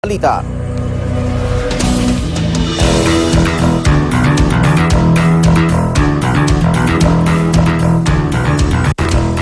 Balita.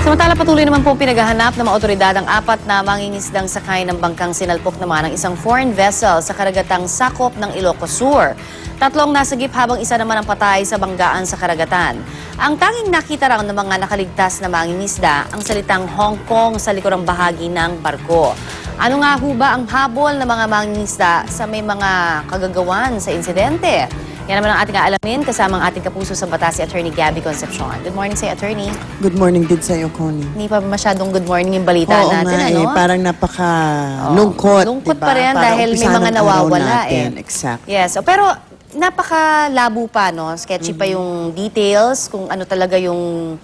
Samantala, patuloy naman po pinaghahanap ng mga otoridad ang apat na mangingisdang sakay ng bangkang sinalpok naman ng isang foreign vessel sa karagatang sakop ng Ilocos Sur. Tatlong nasagip habang isa naman ang patay sa banggaan sa karagatan. Ang tanging nakita raw ng mga nakaligtas na mangingisda ang salitang Hong Kong sa likurang bahagi ng barko. Ano nga ho ba ang habol ng mga mangingisda sa may mga kagagawan sa insidente? Yan naman ang ating aalamin kasama ang ating kapuso sa batas si Attorney Gabby Concepcion. Good morning sa Attorney. Good morning din sa'yo, Connie. Hindi pa masyadong good morning yung balita Oo natin, nga, ano? parang napaka-lungkot. Lungkot diba? pa rin Para dahil may umpisa mga ng nawawala araw natin. Exact. Yes, pero napakalabo pa, no? Sketchy pa yung details kung ano talaga yung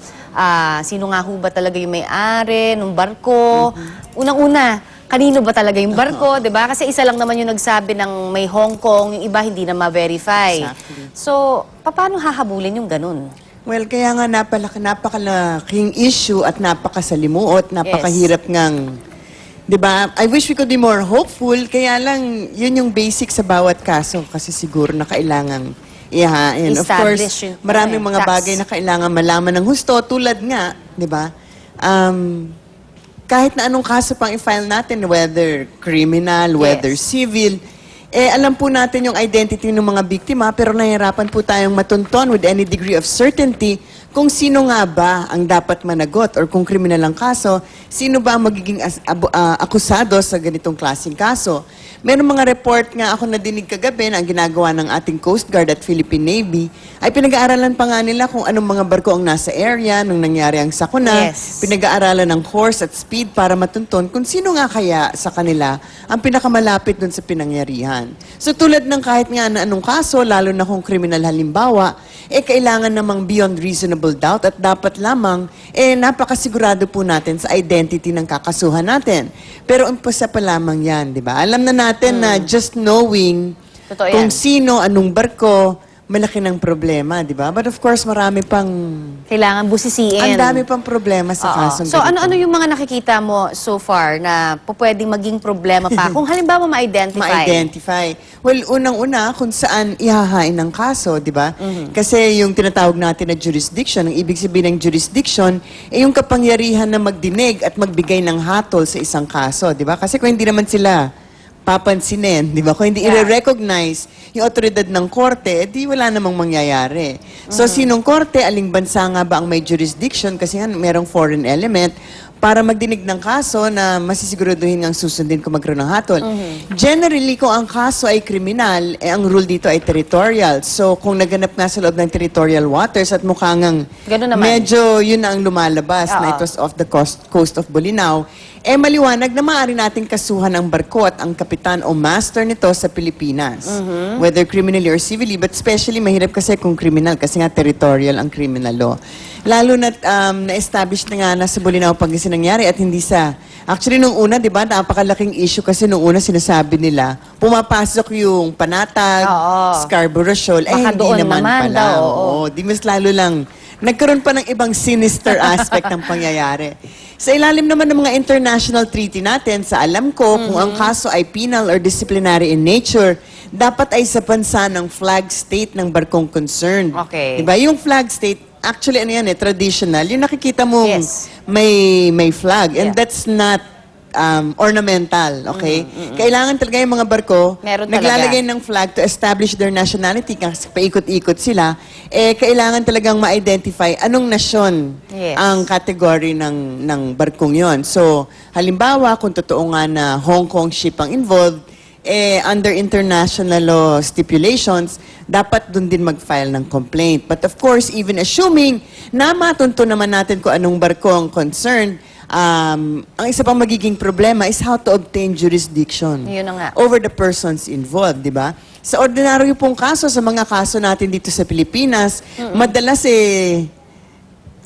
sino nga ho ba talaga yung may-ari ng barko. Unang-una, kanino ba talaga yung barko, di ba? Kasi isa lang naman yung nagsabi ng may Hong Kong, yung iba hindi na ma-verify. Exactly. So, paano hahabulin yung ganun? Well, kaya nga napakalaking issue at napakasalimuot, napakahirap ngang, di ba? I wish we could be more hopeful, kaya lang yun yung basic sa bawat kaso kasi siguro na kailangang ihain. Of course, Establish yung maraming mga facts. bagay na kailangan malaman ng husto, tulad nga, di ba? Kahit na anong kaso pang i-file natin, whether criminal, whether civil, alam po natin yung identity ng mga biktima, pero nahihirapan po tayong matunton with any degree of certainty kung sino nga ba ang dapat managot or kung kriminal ang kaso, sino ba ang magiging akusado sa ganitong klaseng kaso. Meron mga report nga ako nadinig kagabi na ang ginagawa ng ating Coast Guard at Philippine Navy ay pinag-aaralan pa nga nila kung anong mga barko ang nasa area nung nangyari ang sakuna. Yes. Pinag-aaralan ng course at speed para matunton kung sino nga kaya sa kanila ang pinakamalapit dun sa pinangyarihan. So tulad ng kahit nga na anong kaso, lalo na kung kriminal halimbawa, kailangan namang beyond reasonable doubt at dapat lamang napakasigurado po natin sa identity ng kakasuhan natin. Pero umpisa pa lamang yan, di ba? Alam na natin na just knowing Totoo kung yan. sino, anong barko, malaki ng problema, di ba? But of course, marami pang... Kailangan busisiin. Ang dami pang problema sa Oo. kasong So, ganito. ano-ano yung mga nakikita mo so far na pwedeng maging problema pa? Kung halimbawa ma-identify. Ma-identify. Well, unang-una, kung saan ihahain ng kaso, di ba? Kasi yung tinatawag natin na jurisdiction, ang ibig sabihin ng jurisdiction, yung kapangyarihan na magdinig at magbigay ng hatol sa isang kaso, di ba? Kasi kung hindi naman sila papansinin, di ba? Kung hindi i-recognize yung otoridad ng korte, di wala namang mangyayari. So, sinong korte, aling bansa nga ba ang may jurisdiction? Kasi nga, merong foreign element para magdinig ng kaso na masisiguraduhin ngang susundin kung magkaroon ng hatol. Generally, kung ang kaso ay kriminal, ang rule dito ay territorial. So, kung naganap nga sa loob ng territorial waters at mukhang Ganun naman. medyo yun na ang lumalabas na it was off the coast of Bolinao, maliwanag na maaari nating kasuhan ang barko at ang kapitan o master nito sa Pilipinas. Whether criminally or civilly, but especially mahirap kasi kung criminal kasi nga territorial ang criminal law. Lalo na na-establish na nga na sa Bolinao pag nangyari at hindi sa... Actually, nung una, di ba, napakalaking issue kasi nung una sinasabi nila, pumapasok yung Panatag, Scarborough Shoal, Baka hindi doon naman naman pala. daw, Oo, di mas lalo lang. Nagkaroon pa ng ibang sinister aspect ng pangyayari. Sa ilalim naman ng mga international treaty natin, sa alam ko, kung ang kaso ay penal or disciplinary in nature, dapat ay sa bansa ng flag state ng barkong concerned. Okay. Diba? Yung flag state, actually ano yan traditional. Yung nakikita mo Yes. may flag. And Yeah. that's not ornamental, okay? Kailangan talaga yung mga barko, Meron naglalagay ng flag to establish their nationality kasi paikot-ikot sila, kailangan talagang ma-identify anong nasyon Yes. ang category ng barkong yon. So, halimbawa, kung totoo nga na Hong Kong ship ang involved, under international law stipulations, dapat dun din mag-file ng complaint. But of course, even assuming na matunto naman natin kung anong barko ang concerned, ang isa pang magiging problema is how to obtain jurisdiction Yun na nga. over the persons involved, di ba? Sa ordinaryo pong kaso, sa mga kaso natin dito sa Pilipinas, madalas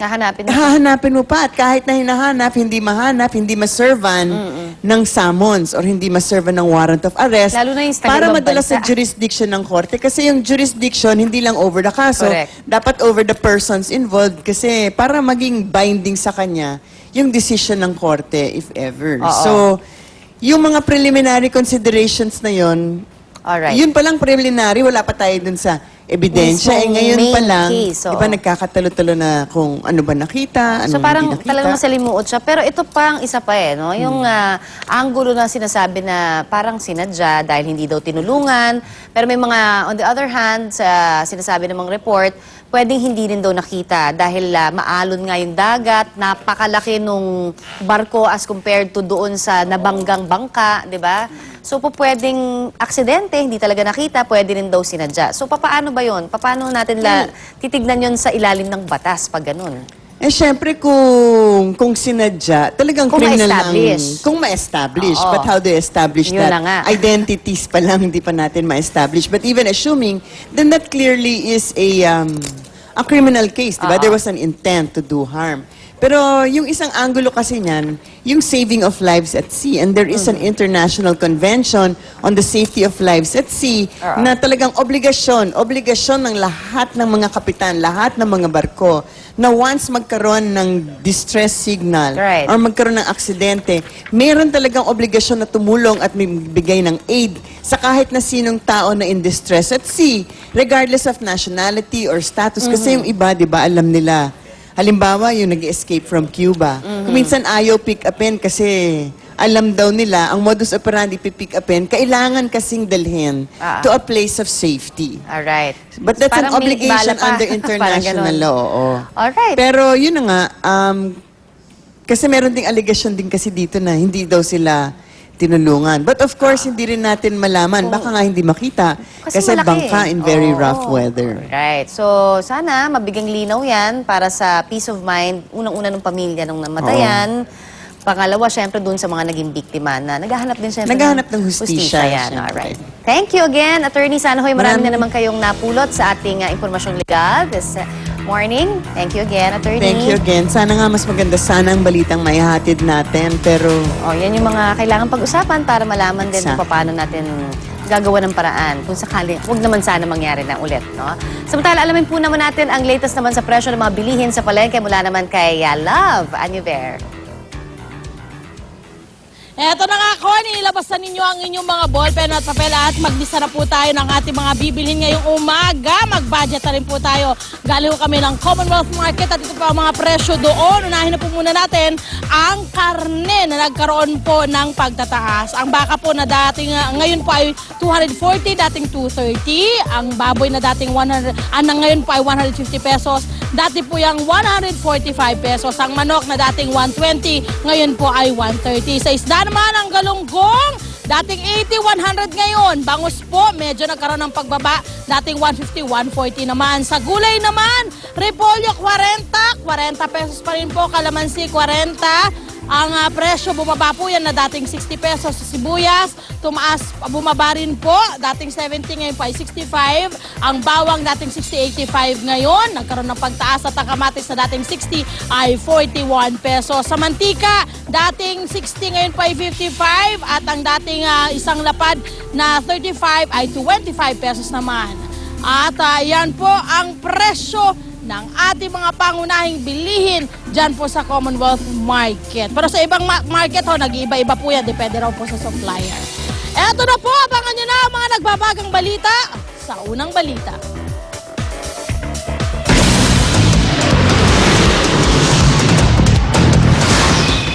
hahanapin mo pa. At kahit na hinahanap, hindi mahanap, hindi maservan ng summons or hindi maservan ng warrant of arrest. Lalo na yung sa para ibang madala bansa. sa jurisdiction ng korte. Kasi yung jurisdiction, hindi lang over the kaso. Correct. Dapat over the persons involved. Kasi para maging binding sa kanya, yung decision ng korte, if ever. Oo. So, Yung mga preliminary considerations na yon, Alright. yun palang preliminary, wala pa tayo dun sa ebidensya. Mismong Ngayon main pa lang, case, di ba nagkakatalo-talo na kung ano ba nakita, ano So parang hindi nakita. talagang masalimuot siya. Pero ito pang isa pa no? Yung angulo na sinasabi na parang sinadya dahil hindi daw tinulungan. Pero may mga, on the other hand, sa sinasabi ng mga report, pwedeng hindi rin daw nakita dahil maalon nga yung dagat, napakalaki nung barko as compared to doon sa nabanggang bangka, di ba? So po pwedeng aksidente, hindi talaga nakita, pwede rin daw sinadya. So paano ba yun? Paano natin titignan yun sa ilalim ng batas pag ganun? Eh, syempre kung sinadya, talagang Kung criminal ma-establish. kung ma-establish. Oo. But how do you establish Yun that? na nga. Identities pa lang, hindi pa natin ma-establish. But even assuming, then that clearly is a criminal case, di ba? There was an intent to do harm. Pero yung isang angulo kasi niyan, yung saving of lives at sea. And there is an international convention on the safety of lives at sea na talagang obligasyon ng lahat ng mga kapitan, lahat ng mga barko, na once magkaroon ng distress signal Right. or magkaroon ng aksidente, meron talagang obligasyon na tumulong at bigay ng aid sa kahit na sinong tao na in distress at sea, regardless of nationality or status. Kasi yung iba, di ba, alam nila. Halimbawa, yung nag-escape from Cuba. Kung minsan ayaw pick-upin kasi alam daw nila, ang modus operandi pick-upin, kailangan kasing dalhin to a place of safety. Alright. But that's an Parang may obligation bala pa. under Parang international ganun. law. Oo. Alright. Pero yun na nga, kasi meron ding allegation din kasi dito na hindi daw sila tinulungan. But of course, hindi rin natin malaman. Baka nga hindi makita. Kasi malaki. bangka in very Oo. rough weather. Right. So, sana mabigang linaw yan para sa peace of mind, unang-una ng pamilya nung namatayan. Pangalawa, syempre dun sa mga naging biktima na naghahanap din syempre Naghahanap ng hustisya, yan. syempre. Alright. Thank you again, Attorney Sanohoy. Marami na naman kayong napulot sa ating impormasyong legal this morning. Thank you again, Attorney. Thank you again. Sana nga mas maganda sana ang balitang may hatid natin. Pero Oh, yan yung mga kailangan pag-usapan para malaman din kung paano natin gagawa ng paraan. Kung sakali, huwag naman sana mangyari na ulit, no? Samantala, alamin po naman natin ang latest naman sa presyo ng mga bilihin sa palengke mula naman kay Love Aniver. Eto na nga, Connie, ilabas na ninyo ang inyong mga ballpen at papel at magbisa na po tayo ng ating mga bibilhin ngayong umaga. Mag-budget na rin po tayo. Galing kami ng Commonwealth Market at ito po ang mga presyo doon. Unahin na po muna natin ang karne na nagkaroon po ng pagtataas. Ang baka po na dating ngayon po ay 240, dating 230. Ang baboy na dating 100, ngayon po ay 150 pesos. Dati po yung 145 pesos. Ang manok na dating 120, ngayon po ay 130. Sa isda naman ang galunggong, dating 80, 100 ngayon. Bangus po, medyo nagkaroon ng pagbaba. Dating 150, 140 naman. Sa gulay naman, repolyo 40, 40 pesos pa rin po. Kalamansi 40. Ang presyo bumaba po yan na dating 60 pesos sa sibuyas. Tumaas, bumaba rin po. Dating 70, ngayon pa ay 65. Ang bawang dating 60, 85 ngayon. Nagkaroon ng pagtaas at ang kamatis na dating 60 ay 41 pesos. Sa mantika, dating 60, ngayon pa ay 55. At ang dating isang lapad na 35 ay 25 pesos naman. At yan po ang presyo ng ating mga pangunahing bilihin dyan po sa Commonwealth Market. Pero sa ibang market, nag-iiba-iba po yan. Depende raw po sa supplier. Eto na po, abangan nyo na ang mga nagbabagang balita sa unang balita.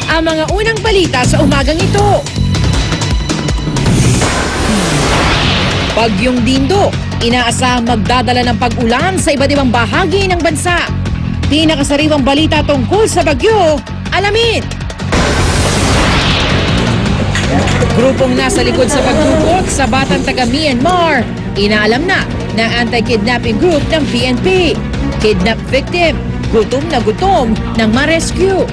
Ang mga unang balita sa umagang ito. Bagyong Dindo, inaasahang magdadala ng pag-ulan sa iba't ibang bahagi ng bansa. Pinakasariwang balita tungkol sa bagyo, alamin. Grupong nasa likod sa pagtubok sa batang taga Myanmar, inaalam na anti-kidnapping group ng PNP. Kidnap victim, gutom na gutom ng ma-rescue.